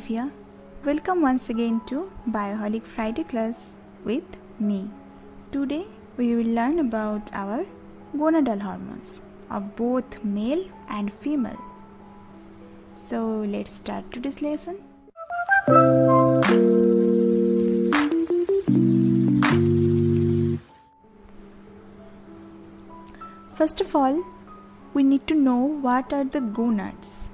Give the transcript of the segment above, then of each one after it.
Navya. Welcome once again to Bioholic Friday class with me. Today we will learn about our gonadal hormones of both male and female. So let's start today's lesson. First of all, we need to know what are the gonads.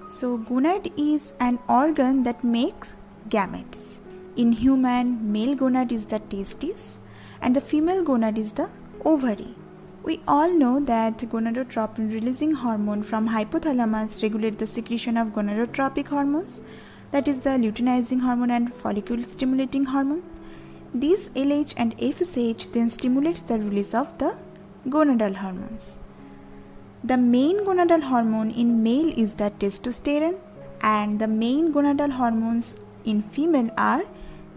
So gonad is an organ that makes gametes. In human, male gonad is the testis and the female gonad is the ovary. We all know that gonadotropin releasing hormone from hypothalamus regulates the secretion of gonadotropic hormones, that is the luteinizing hormone and follicle stimulating hormone. These LH and FSH then stimulates the release of the gonadal hormones. The main gonadal hormone in male is the testosterone and the main gonadal hormones in female are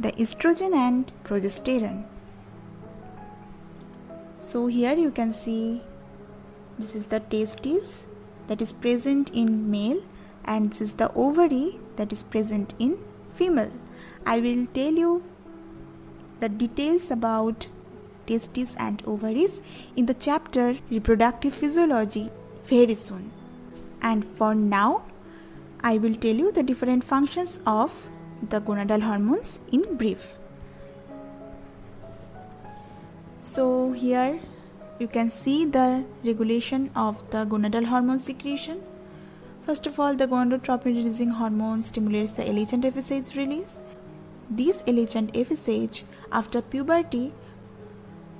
the estrogen and progesterone. So here you can see this is the testis that is present in male and this is the ovary that is present in female. I will tell you the details about testes and ovaries in the chapter Reproductive Physiology very soon. And for now, I will tell you the different functions of the gonadal hormones in brief. So here you can see the regulation of the gonadal hormone secretion. First of all, the gonadotropin releasing hormone stimulates the LH and FSH release. These LH and FSH after puberty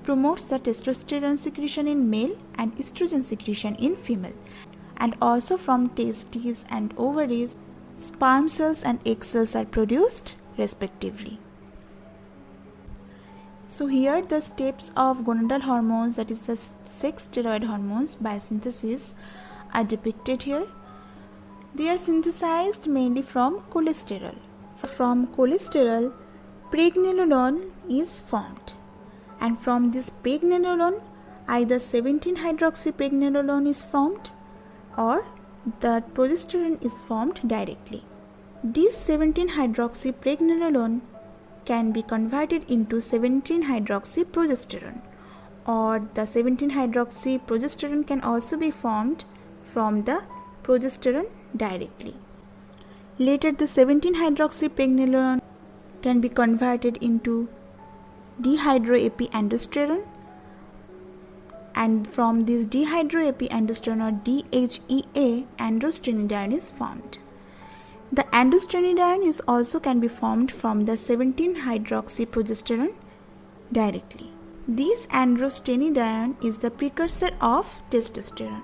promotes the testosterone secretion in male and estrogen secretion in female. And also from testes and ovaries, sperm cells and egg cells are produced respectively. So here the steps of gonadal hormones, that is the sex steroid hormones biosynthesis, are depicted here. They are synthesized mainly from cholesterol. From cholesterol, pregnenolone is formed. And from this pregnenolone, either 17-hydroxypregnenolone is formed or the progesterone is formed directly. This 17-hydroxypregnenolone can be converted into 17-hydroxyprogesterone, or the 17-hydroxyprogesterone can also be formed from the progesterone directly. Later, the 17-hydroxypregnenolone can be converted into dehydroepiandrosterone, and from this dehydroepiandrosterone or DHEA, androstenedione is formed. The androstenedione is also can be formed from the 17-hydroxyprogesterone directly. This androstenedione is the precursor of testosterone.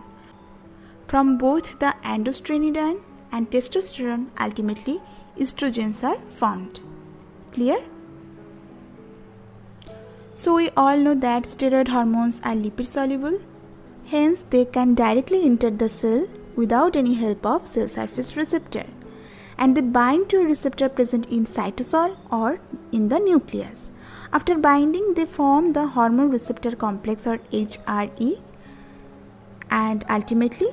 From both the androstenedione and testosterone, ultimately estrogens are formed. Clear? So we all know that steroid hormones are lipid soluble, hence they can directly enter the cell without any help of cell surface receptor, and they bind to a receptor present in cytosol or in the nucleus. After binding, they form the hormone receptor complex or HRE, and ultimately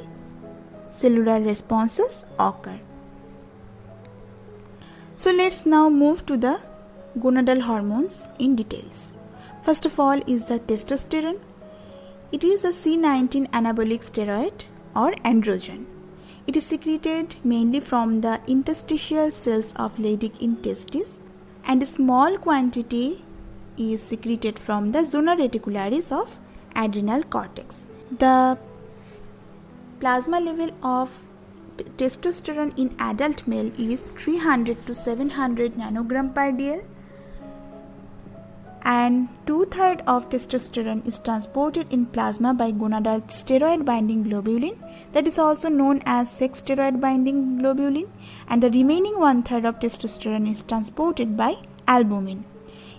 cellular responses occur. So let's now move to the gonadal hormones in details. First of all is the testosterone. It is a C19 anabolic steroid or androgen. It is secreted mainly from the interstitial cells of Leydig in testis, and a small quantity is secreted from the zona reticularis of adrenal cortex. The plasma level of testosterone in adult male is 300 to 700 nanogram per dl, and 2/3 of testosterone is transported in plasma by gonadal steroid binding globulin, that is also known as sex steroid binding globulin, and the remaining 1/3 of testosterone is transported by albumin.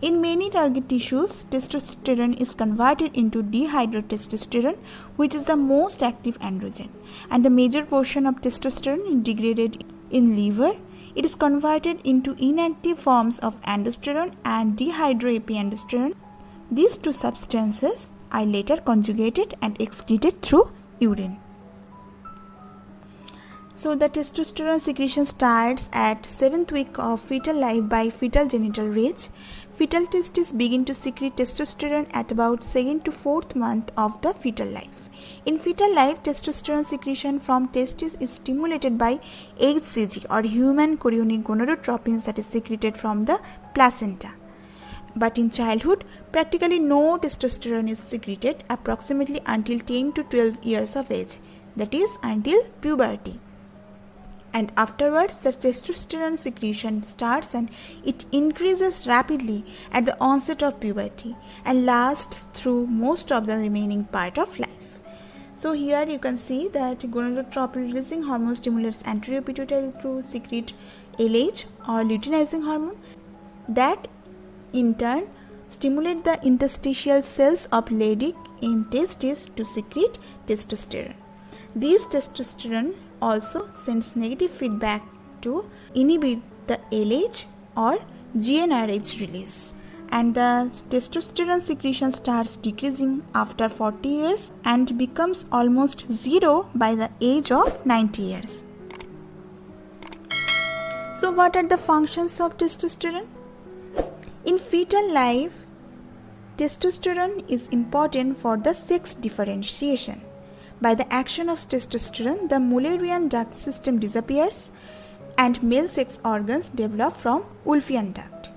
In many target tissues, testosterone is converted into dehydrotestosterone, which is the most active androgen, and the major portion of testosterone is degraded in liver. It is converted into inactive forms of androsterone and dehydroepiandrosterone. These two substances are later conjugated and excreted through urine. So the testosterone secretion starts at 7th week of fetal life by fetal genital reach. Fetal testes begin to secrete testosterone at about 2nd to 4th month of the fetal life. In fetal life, testosterone secretion from testes is stimulated by HCG or human chorionic gonadotropins that is secreted from the placenta. But in childhood, practically no testosterone is secreted approximately until 10 to 12 years of age, that is until puberty. And afterwards the testosterone secretion starts and it increases rapidly at the onset of puberty and lasts through most of the remaining part of life. So here you can see that gonadotropin releasing hormone stimulates anterior pituitary to secrete LH or luteinizing hormone that in turn stimulates the interstitial cells of Leydig in testes to secrete testosterone. This testosterone also sends negative feedback to inhibit the LH or GnRH release, and the testosterone secretion starts decreasing after 40 years and becomes almost zero by the age of 90 years. So what are the functions of testosterone? In fetal life, testosterone is important for the sex differentiation. By the action of testosterone, the Mullerian duct system disappears and male sex organs develop from Wolffian duct.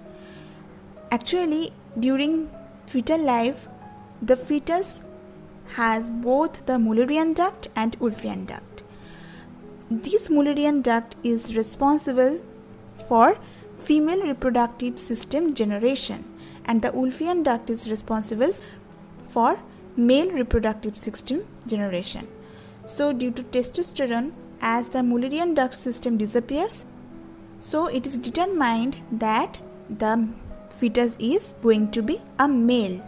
Actually, during fetal life, the fetus has both the Mullerian duct and Wolffian duct. This Mullerian duct is responsible for female reproductive system generation, and the Wolffian duct is responsible for male reproductive system generation. So due to testosterone, as the Mullerian duct system disappears, so it is determined that the fetus is going to be a male,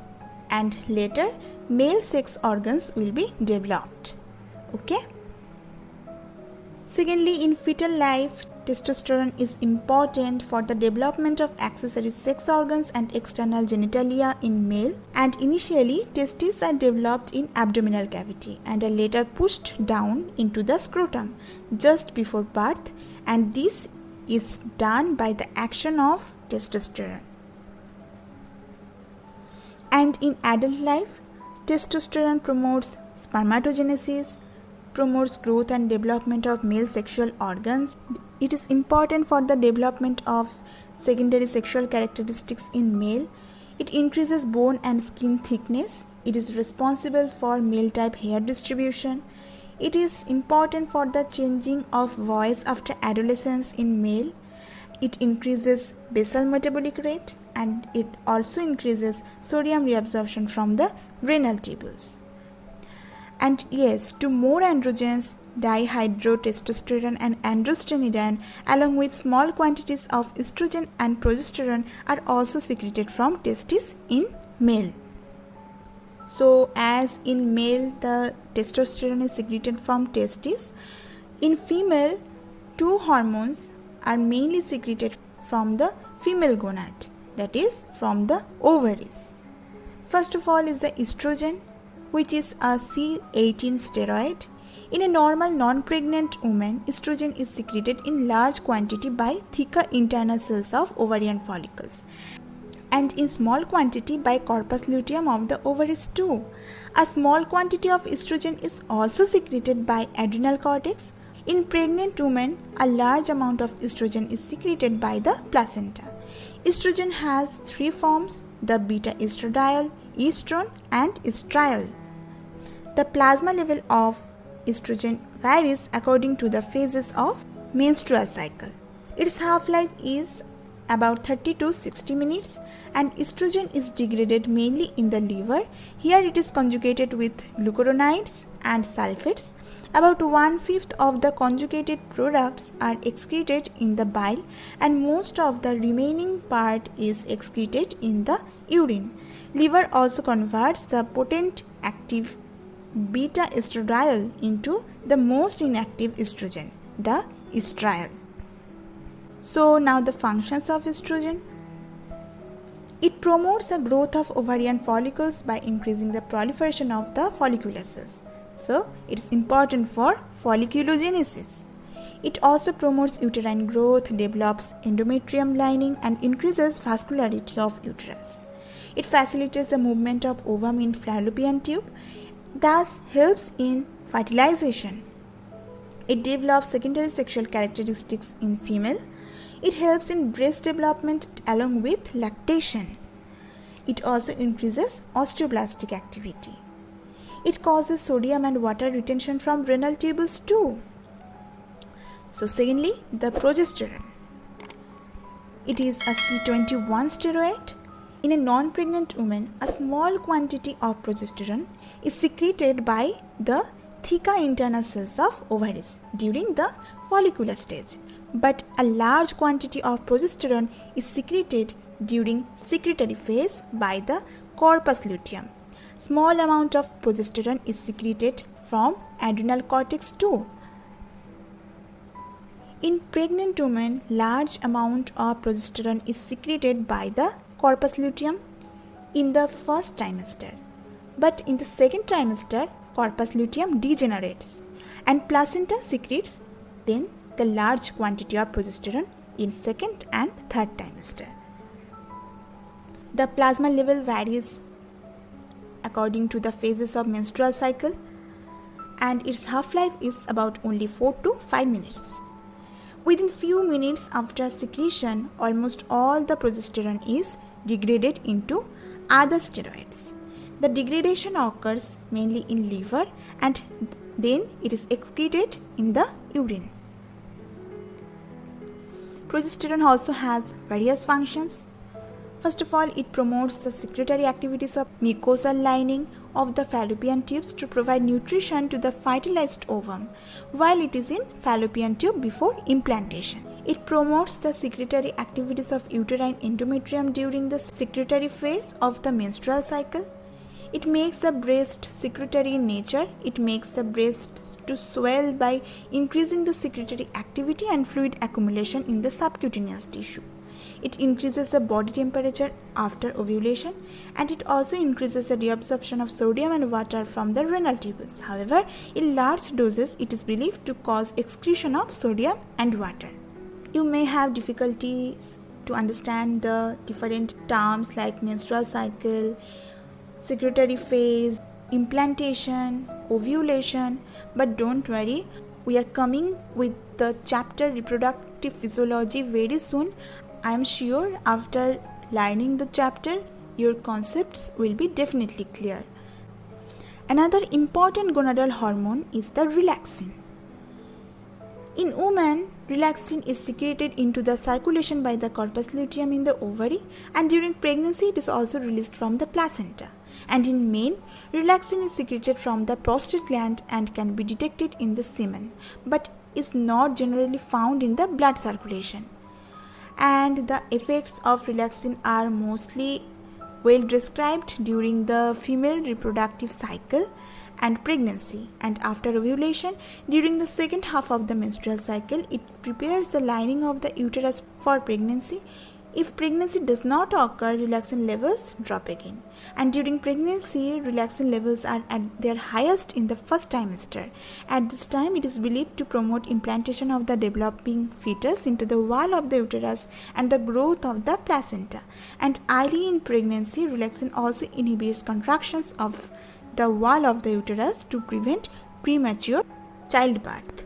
and later male sex organs will be developed. Okay. Secondly, in fetal life, testosterone is important for the development of accessory sex organs and external genitalia in male, and initially testes are developed in abdominal cavity and are later pushed down into the scrotum just before birth, and this is done by the action of testosterone. And in adult life, testosterone promotes spermatogenesis, promotes growth and development of male sexual organs. It is important for the development of secondary sexual characteristics in male. It increases bone and skin thickness. It is responsible for male type hair distribution. It is important for the changing of voice after adolescence in male. It increases basal metabolic rate, and it also increases sodium reabsorption from the renal tubules. And yes, to more androgens, dihydrotestosterone and androstenedione along with small quantities of estrogen and progesterone are also secreted from testes in male. So as in male the testosterone is secreted from testes, in female two hormones are mainly secreted from the female gonad, that is from the ovaries. First of all is the estrogen, which is a C18 steroid. In a normal non-pregnant woman, estrogen is secreted in large quantity by thicker internal cells of ovarian follicles, and in small quantity by corpus luteum of the ovaries too. A small quantity of estrogen is also secreted by adrenal cortex. In pregnant women, a large amount of estrogen is secreted by the placenta. Estrogen has three forms: the beta estradiol, estrone and estriol. The plasma level of estrogen varies according to the phases of menstrual cycle. Its half-life is about 30 to 60 minutes, and estrogen is degraded mainly in the liver. Here it is conjugated with glucuronides and sulfates. About 1/5 of the conjugated products are excreted in the bile, and most of the remaining part is excreted in the urine. Liver also converts the potent active beta estradiol into the most inactive estrogen, the estriol. So now the functions of estrogen. It promotes the growth of ovarian follicles by increasing the proliferation of the follicular cells. So it is important for folliculogenesis. It also promotes uterine growth, develops endometrium lining, and increases vascularity of uterus. It facilitates the movement of ovum in fallopian tube, thus helps in fertilization. It develops secondary sexual characteristics in female. It helps in breast development along with lactation. It also increases osteoblastic activity. It causes sodium and water retention from renal tubules too. So secondly, the progesterone. It is a C21 steroid. In a non-pregnant woman, a small quantity of progesterone is secreted by the theca internal cells of ovaries during the follicular stage, but a large quantity of progesterone is secreted during secretory phase by the corpus luteum. Small amount of progesterone is secreted from adrenal cortex too. In pregnant women, large amount of progesterone is secreted by the corpus luteum in the first trimester, but in the second trimester, corpus luteum degenerates and placenta secretes then the large quantity of progesterone in second and third trimester. The plasma level varies according to the phases of menstrual cycle, and its half-life is about only 4 to 5 minutes. Within few minutes after secretion, almost all the progesterone is degraded into other steroids. The degradation occurs mainly in liver and then it is excreted in the urine. Progesterone also has various functions. First of all, it promotes the secretory activities of mucosal lining of the fallopian tubes to provide nutrition to the fertilized ovum while it is in fallopian tube before implantation. It promotes the secretory activities of uterine endometrium during the secretory phase of the menstrual cycle. It makes the breast secretory in nature. It makes the breasts to swell by increasing the secretory activity and fluid accumulation in the subcutaneous tissue. It increases the body temperature after ovulation, and it also increases the reabsorption of sodium and water from the renal tubules. However, in large doses, it is believed to cause excretion of sodium and water. You may have difficulties to understand the different terms like menstrual cycle, secretory phase, implantation, ovulation, but don't worry, we are coming with the chapter reproductive physiology very soon. I am sure after learning the chapter, your concepts will be definitely clear. Another important gonadal hormone is the relaxin. In women, relaxin is secreted into the circulation by the corpus luteum in the ovary, and during pregnancy it is also released from the placenta. And in men, relaxin is secreted from the prostate gland and can be detected in the semen, but is not generally found in the blood circulation. And the effects of relaxin are mostly well described during the female reproductive cycle and pregnancy, and after ovulation during the second half of the menstrual cycle. It prepares the lining of the uterus for pregnancy. If pregnancy does not occur, relaxin levels drop again, and during pregnancy relaxin levels are at their highest in the first trimester. At this time, it is believed to promote implantation of the developing fetus into the wall of the uterus and the growth of the placenta. And early in pregnancy, relaxin also inhibits contractions of the wall of the uterus to prevent premature childbirth.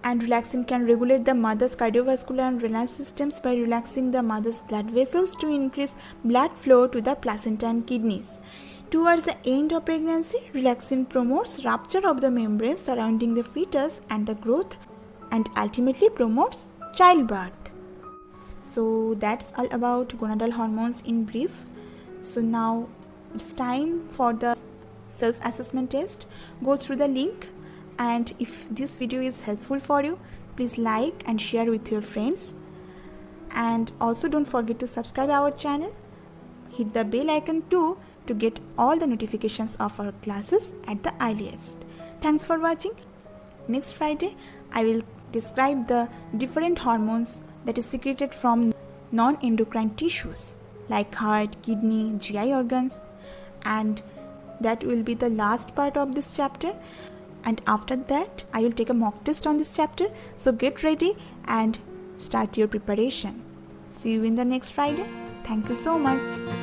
And relaxin can regulate the mother's cardiovascular and renal systems by relaxing the mother's blood vessels to increase blood flow to the placenta and kidneys. Towards the end of pregnancy, relaxin promotes rupture of the membranes surrounding the fetus and the growth, and ultimately promotes childbirth. So that's all about gonadal hormones in brief. So now it's time for the self-assessment test. Go through the link, and if this video is helpful for you, please like and share with your friends, and also don't forget to subscribe our channel. Hit the bell icon too to get all the notifications of our classes at the earliest. Thanks for watching. Next Friday I will describe the different hormones that is secreted from non-endocrine tissues like heart, kidney, GI organs, and that will be the last part of this chapter. and after that I will take a mock test on this chapter. So get ready and start your preparation. See you in the next Friday. Thank you so much.